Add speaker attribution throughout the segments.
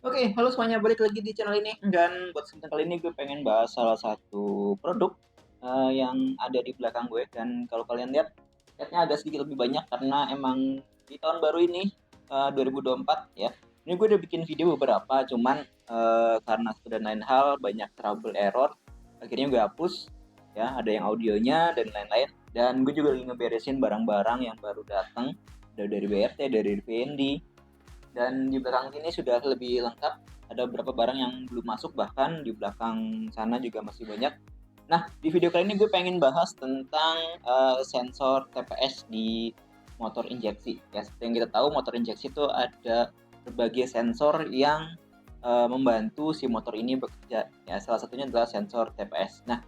Speaker 1: Oke, halo semuanya, balik lagi di channel ini. Dan buat kesempatan kali ini gue pengen bahas salah satu produk yang ada di belakang gue. Dan kalau kalian lihat, lihatnya agak sedikit lebih banyak karena emang di tahun baru ini 2024 ya. Ini gue udah bikin video beberapa, cuman karena satu dan lain hal banyak trouble error, akhirnya gue hapus. Ya, ada yang audionya dan lain-lain. Dan gue juga lagi ngeberesin barang-barang yang baru datang, dari BRT, dari VND, dan di belakang sini sudah lebih lengkap. Ada beberapa barang yang belum masuk, bahkan di belakang sana juga masih banyak. Nah, di video kali ini gue pengen bahas tentang sensor TPS di motor injeksi. Ya, seperti yang kita tahu, motor injeksi itu ada berbagai sensor yang membantu si motor ini bekerja. Ya, salah satunya adalah sensor TPS. Nah,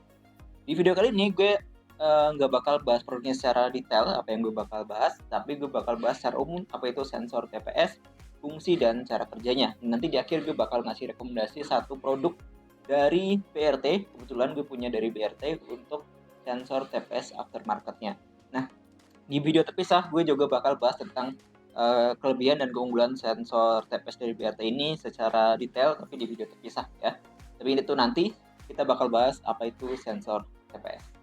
Speaker 1: di video kali ini gue nggak bakal bahas produknya secara detail apa yang gue bakal bahas, tapi gue bakal bahas secara umum apa itu sensor TPS, fungsi dan cara kerjanya. Nanti di akhir gue bakal ngasih rekomendasi satu produk dari BRT, kebetulan gue punya dari BRT untuk sensor TPS aftermarketnya. Nah, di video terpisah gue juga bakal bahas tentang kelebihan dan keunggulan sensor TPS dari BRT ini secara detail, tapi di video terpisah ya. Tapi itu nanti kita bakal bahas apa itu sensor TPS.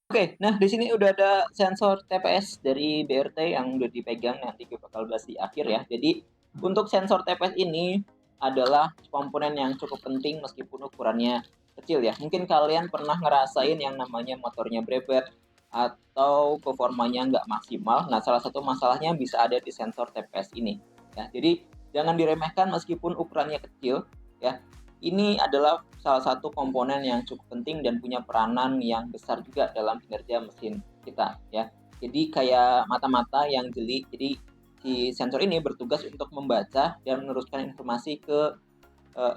Speaker 1: Oke, nah di sini udah ada sensor TPS dari BRT yang udah dipegang, nanti gue bakal bahas di akhir ya. Jadi untuk sensor TPS ini adalah komponen yang cukup penting meskipun ukurannya kecil ya. Mungkin kalian pernah ngerasain yang namanya motornya brebet atau performanya nggak maksimal. Nah, salah satu masalahnya bisa ada di sensor TPS ini ya. Jadi jangan diremehkan meskipun ukurannya kecil ya. Ini adalah salah satu komponen yang cukup penting dan punya peranan yang besar juga dalam kinerja mesin kita ya. Jadi kayak mata-mata yang jeli. Jadi si sensor ini bertugas untuk membaca dan meneruskan informasi ke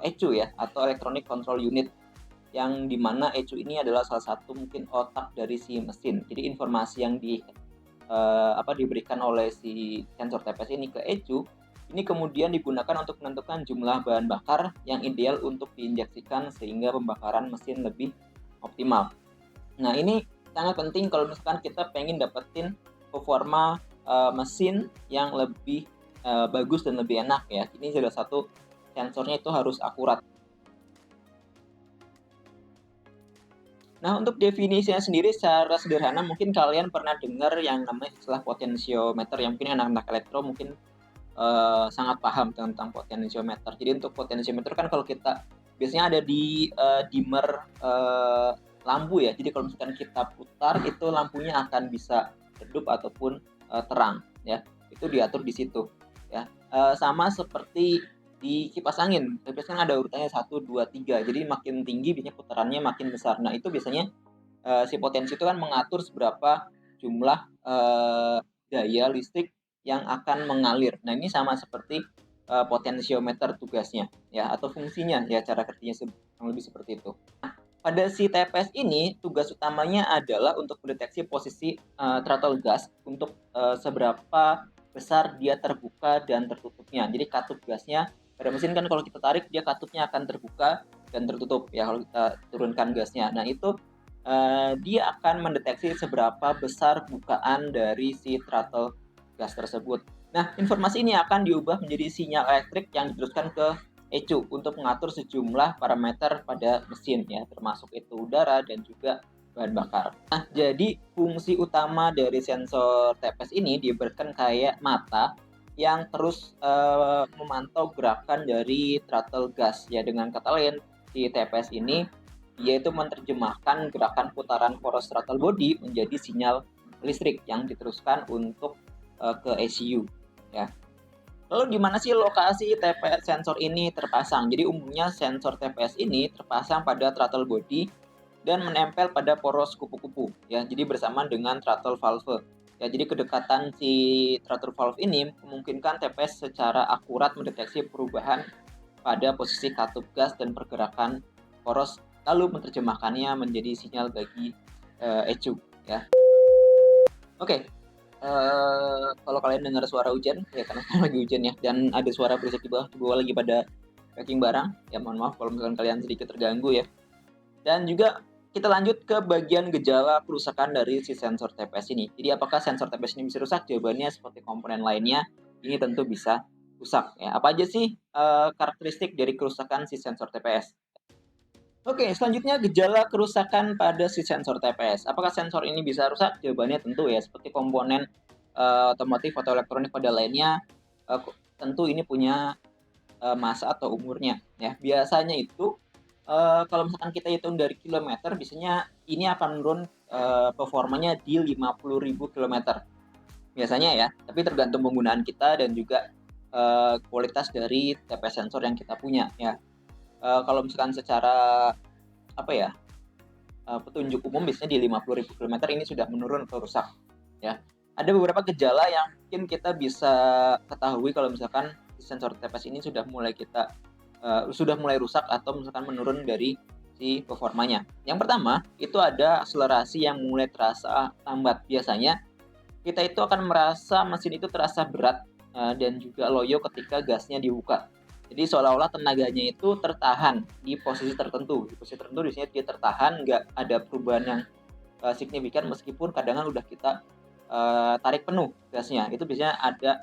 Speaker 1: ECU ya, atau Electronic Control Unit, yang dimana ECU ini adalah salah satu mungkin otak dari si mesin. Jadi informasi yang diberikan oleh si sensor TPS ini ke ECU ini kemudian digunakan untuk menentukan jumlah bahan bakar yang ideal untuk diinjeksikan sehingga pembakaran mesin lebih optimal. Nah, ini sangat penting kalau misalkan kita pengen dapetin performa mesin yang lebih bagus dan lebih enak ya. Ini salah satu sensornya itu harus akurat. Nah, untuk definisinya sendiri secara sederhana mungkin kalian pernah dengar yang namanya istilah potensiometer, yang mungkin anak-anak elektro mungkin sangat paham tentang potensiometer. Jadi untuk potensiometer kan kalau kita biasanya ada di dimmer lampu ya. Jadi kalau misalkan kita putar itu lampunya akan bisa redup ataupun terang ya. Itu diatur di situ ya. Sama seperti di kipas angin. Kipas kan ada urutannya 1, 2, 3. Jadi makin tinggi biasanya putarannya makin besar. Nah, itu biasanya si potensi itu kan mengatur seberapa jumlah daya listrik yang akan mengalir. Nah, ini sama seperti potensiometer tugasnya ya, atau fungsinya ya, cara kerjanya kurang lebih seperti itu. Nah, pada si TPS ini tugas utamanya adalah untuk mendeteksi posisi throttle gas untuk seberapa besar dia terbuka dan tertutupnya. Jadi katup gasnya pada mesin kan kalau kita tarik dia katupnya akan terbuka dan tertutup ya kalau kita turunkan gasnya. Nah, itu dia akan mendeteksi seberapa besar bukaan dari si throttle gas tersebut. Nah, informasi ini akan diubah menjadi sinyal elektrik yang diteruskan ke ECU untuk mengatur sejumlah parameter pada mesin ya, termasuk itu udara dan juga bahan bakar. Nah, jadi fungsi utama dari sensor TPS ini diberikan kayak mata yang terus memantau gerakan dari throttle gas ya. Dengan kata lain, si TPS ini yaitu menerjemahkan gerakan putaran poros throttle body menjadi sinyal listrik yang diteruskan untuk ke ECU ya. Lalu di mana sih lokasi TPS sensor ini terpasang? Jadi umumnya sensor TPS ini terpasang pada throttle body dan menempel pada poros kupu-kupu ya. Jadi bersamaan dengan throttle valve. Ya, jadi kedekatan si throttle valve ini memungkinkan TPS secara akurat mendeteksi perubahan pada posisi katup gas dan pergerakan poros, lalu menerjemahkannya menjadi sinyal bagi ECU ya. Oke, kalau kalian dengar suara hujan ya karena lagi hujan ya, dan ada suara berisik di bawah lagi pada packing barang ya, mohon maaf kalau misalkan kalian sedikit terganggu ya. Dan juga kita lanjut ke bagian gejala kerusakan dari si sensor TPS ini. Jadi apakah sensor TPS ini bisa rusak? Jawabannya seperti komponen lainnya, ini tentu bisa rusak ya. Apa aja sih karakteristik dari kerusakan si sensor TPS? Oke, selanjutnya gejala kerusakan pada si sensor TPS. Apakah sensor ini bisa rusak? Jawabannya tentu ya, seperti komponen otomotif atau elektronik pada lainnya, tentu ini punya masa atau umurnya ya. Biasanya itu kalau misalkan kita hitung dari kilometer, biasanya ini akan menurun performanya di 50.000 kilometer biasanya ya. Tapi tergantung penggunaan kita dan juga kualitas dari TPS sensor yang kita punya ya. Kalau misalkan secara apa ya, petunjuk umum biasanya di 50.000 kilometer ini sudah menurun atau rusak ya. Ada beberapa gejala yang mungkin kita bisa ketahui kalau misalkan sensor TPS ini sudah mulai rusak atau misalkan menurun dari si performanya. Yang pertama, itu ada akselerasi yang mulai terasa lambat. Biasanya kita itu akan merasa mesin itu terasa berat dan juga loyo ketika gasnya dibuka. Jadi seolah-olah tenaganya itu tertahan di posisi tertentu. Di posisi tertentu biasanya dia tertahan, nggak ada perubahan yang signifikan meskipun kadang udah kita tarik penuh gasnya. Itu biasanya ada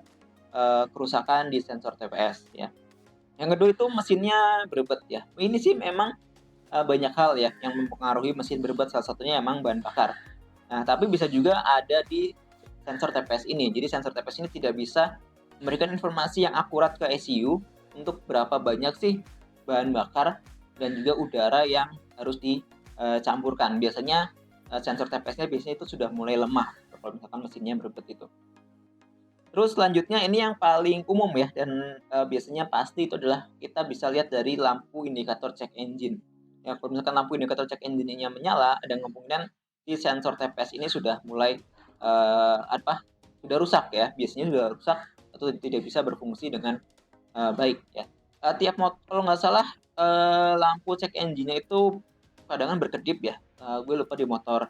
Speaker 1: kerusakan di sensor TPS ya. Yang kedua itu mesinnya berebet ya. Ini sih memang banyak hal ya yang mempengaruhi mesin berebet, salah satunya emang bahan bakar. Nah, tapi bisa juga ada di sensor TPS ini. Jadi sensor TPS ini tidak bisa memberikan informasi yang akurat ke ECU untuk berapa banyak sih bahan bakar dan juga udara yang harus dicampurkan. Biasanya sensor TPS-nya biasanya itu sudah mulai lemah kalau misalkan mesinnya berebet itu. Terus selanjutnya ini yang paling umum ya dan biasanya pasti itu adalah kita bisa lihat dari lampu indikator check engine. Ya, kalau misalkan lampu indikator check engine-nya menyala, ada kemungkinan si sensor TPS ini sudah mulai sudah rusak ya. Biasanya sudah rusak atau tidak bisa berfungsi dengan baik ya. Tiap kalau nggak salah lampu check engine-nya itu kadang berkedip ya. Gue lupa di motor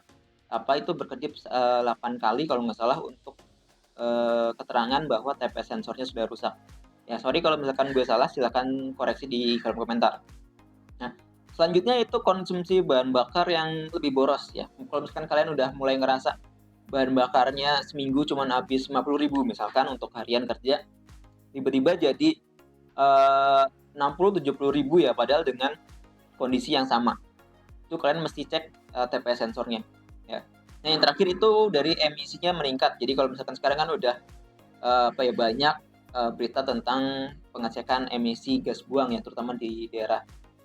Speaker 1: apa itu berkedip 8 kali kalau nggak salah untuk keterangan bahwa TPS sensornya sudah rusak. Ya sorry kalau misalkan gue salah, silakan koreksi di kolom komentar. Nah, selanjutnya itu konsumsi bahan bakar yang lebih boros ya. Kalau misalkan kalian udah mulai ngerasa bahan bakarnya seminggu cuma habis 50.000 misalkan untuk harian kerja, tiba-tiba jadi 60-70.000 ya, padahal dengan kondisi yang sama. Itu kalian mesti cek TPS sensornya ya. Nah, yang terakhir itu dari emisinya meningkat. Jadi kalau misalkan sekarang kan udah banyak berita tentang pengecekan emisi gas buang ya, terutama di daerah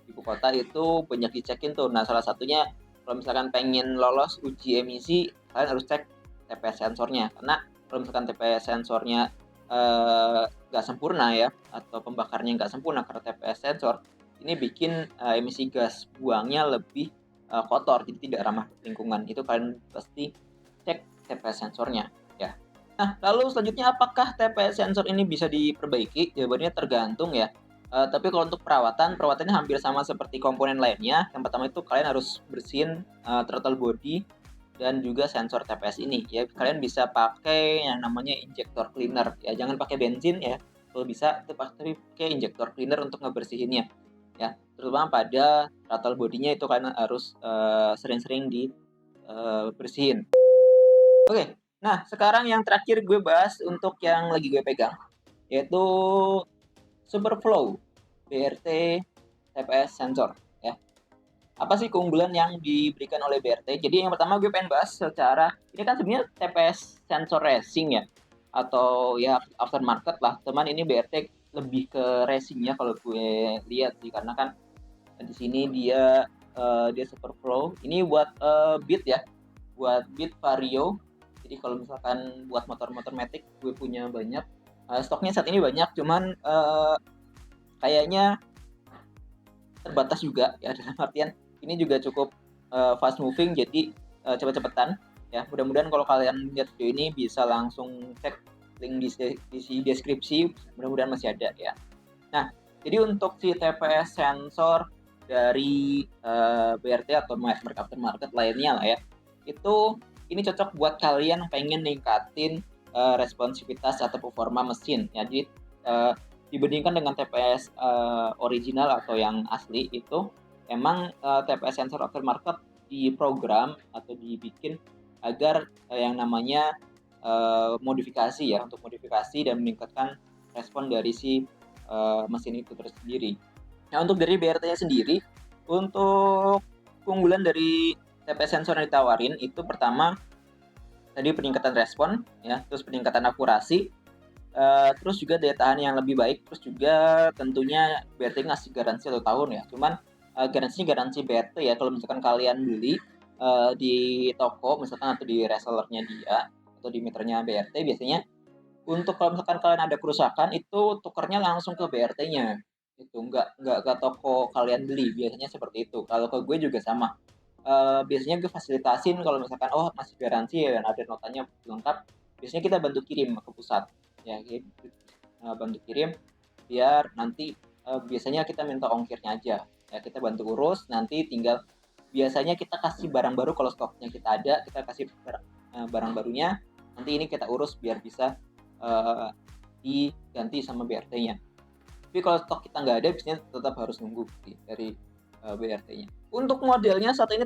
Speaker 1: ibu kota itu banyak dicekin tuh. Nah, salah satunya kalau misalkan pengen lolos uji emisi, kalian harus cek TPS sensornya. Karena kalau misalkan TPS sensornya nggak sempurna ya, atau pembakarnya nggak sempurna karena TPS sensor, ini bikin emisi gas buangnya lebih kotor, jadi tidak ramah lingkungan. Itu kalian pasti cek TPS sensornya ya. Nah, lalu selanjutnya apakah TPS sensor ini bisa diperbaiki? Jawabannya tergantung ya. Tapi kalau untuk perawatannya hampir sama seperti komponen lainnya. Yang pertama itu kalian harus bersihin throttle body dan juga sensor TPS ini ya. Kalian bisa pakai yang namanya injector cleaner ya. Jangan pakai bensin ya. Kalau bisa itu pakai injector cleaner untuk ngebersihinnya ya. Terutama pada throttle bodinya itu kalian harus sering-sering dibersihin. Oke, nah sekarang yang terakhir gue bahas untuk yang lagi gue pegang, yaitu Superflow BRT TPS sensor ya. Apa sih keunggulan yang diberikan oleh BRT? Jadi yang pertama gue pengen bahas secara, ini kan sebenarnya TPS sensor racing ya, atau ya aftermarket lah. Teman ini BRT lebih ke racingnya kalau gue lihat sih, karena kan di sini dia Superflow. Ini buat Beat ya, buat Beat Vario. Jadi kalau misalkan buat motor-motor matic gue punya banyak. Stoknya saat ini banyak, cuman kayaknya terbatas juga ya, dalam artian ini juga cukup fast moving, jadi cepet-cepetan ya. Mudah-mudahan kalau kalian lihat video ini bisa langsung cek link di deskripsi, mudah-mudahan masih ada ya. Nah, jadi untuk si TPS sensor dari BRT atau aftermarket lainnya lah ya, itu ini cocok buat kalian pengen ningkatin responsivitas atau performa mesin ya. Jadi dibandingkan dengan TPS original atau yang asli, itu emang TPS sensor aftermarket diprogram atau dibikin agar yang namanya modifikasi ya, untuk modifikasi dan meningkatkan respon dari si mesin itu tersendiri. Nah, untuk dari BRT-nya sendiri, untuk keunggulan dari TPS sensor yang ditawarin itu pertama tadi peningkatan respon ya, terus peningkatan akurasi, terus juga daya tahan yang lebih baik, terus juga tentunya BRT ngasih garansi 1 tahun ya. Cuman garansinya garansi BRT ya, kalau misalkan kalian beli di toko misalkan atau di resellernya dia atau di meternya BRT biasanya untuk kalau misalkan kalian ada kerusakan itu tukernya langsung ke BRT-nya, itu nggak ke toko kalian beli, biasanya seperti itu. Kalau ke gue juga sama, biasanya gue fasilitasin kalau misalkan, oh masih garansi ya dan ada notanya lengkap, biasanya kita bantu kirim ke pusat, ya gitu, bantu kirim biar nanti, biasanya kita minta ongkirnya aja, ya kita bantu urus, nanti tinggal biasanya kita kasih barang baru kalau stoknya kita ada, kita kasih barang barunya, nanti ini kita urus biar bisa diganti sama BRT-nya. Tapi kalau stok kita nggak ada, biasanya tetap harus nunggu sih dari BRT-nya. Untuk modelnya saat ini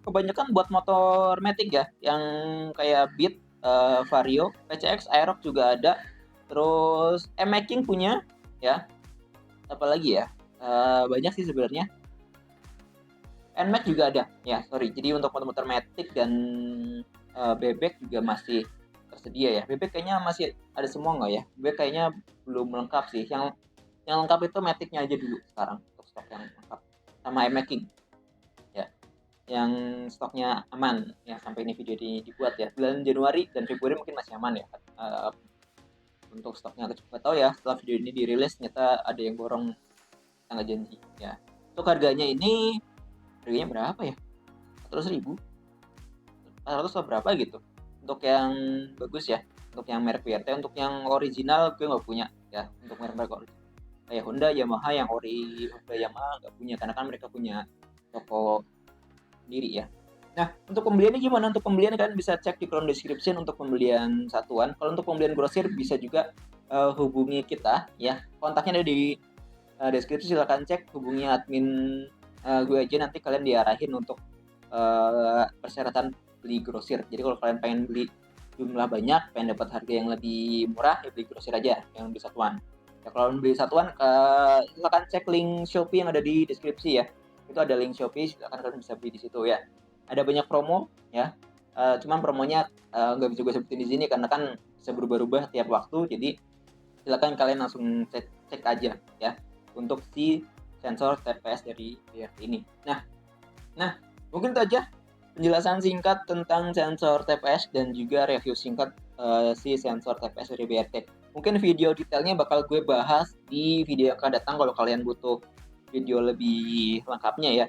Speaker 1: kebanyakan buat motor matic ya, yang kayak Beat, Vario, PCX, Aerox juga ada. Terus M-Making punya ya, apalagi ya, banyak sih sebenarnya. NMAX juga ada ya, sorry. Jadi untuk motor-motor matic dan bebek juga masih tersedia ya. Bebek kayaknya masih ada semua nggak ya? Bebek kayaknya belum lengkap sih. Yang lengkap itu maticnya aja dulu sekarang untuk stok yang lengkap sama iMaking ya, yang stoknya aman ya sampai ini video dibuat ya. Bulan Januari dan Februari mungkin masih aman ya untuk stoknya. Nggak tahu ya setelah video ini dirilis ternyata ada yang borong tanggal janji ya. Untuk harganya ini harganya berapa ya? 400.000, 400 atau berapa gitu untuk yang bagus ya, untuk yang merek WRT. Untuk yang original gue nggak punya ya, untuk merek-merek original kayak Honda, Yamaha, yang Honda, Yamaha nggak punya karena kan mereka punya toko sendiri ya. Nah, untuk pembeliannya gimana? Untuk pembelian kalian bisa cek di kolom description untuk pembelian satuan. Kalau untuk pembelian grosir bisa juga hubungi kita ya, kontaknya ada di deskripsi, silakan cek, hubungi admin gue aja, nanti kalian diarahin untuk persyaratan beli grosir. Jadi kalau kalian pengen beli jumlah banyak, pengen dapat harga yang lebih murah, ya beli grosir aja, yang beli satuan. Ya kalau beli satuan, silakan cek link Shopee yang ada di deskripsi ya. Itu ada link Shopee, silakan kalian bisa beli di situ ya. Ada banyak promo ya. Cuman promonya nggak bisa gue sebutin di sini karena kan bisa berubah-ubah tiap waktu. Jadi silakan kalian langsung cek aja ya untuk si sensor TPS dari BRT ini. Nah, mungkin itu aja penjelasan singkat tentang sensor TPS dan juga review singkat si sensor TPS dari BRT. Mungkin video detailnya bakal gue bahas di video yang akan datang kalau kalian butuh video lebih lengkapnya ya.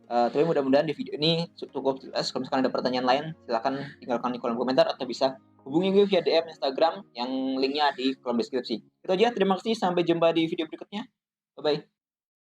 Speaker 1: Tapi mudah-mudahan di video ini cukup jelas. Kalau misalkan ada pertanyaan lain, silakan tinggalkan di kolom komentar atau bisa hubungi gue via DM Instagram yang linknya di kolom deskripsi. Itu aja, terima kasih. Sampai jumpa di video berikutnya. Bye-bye.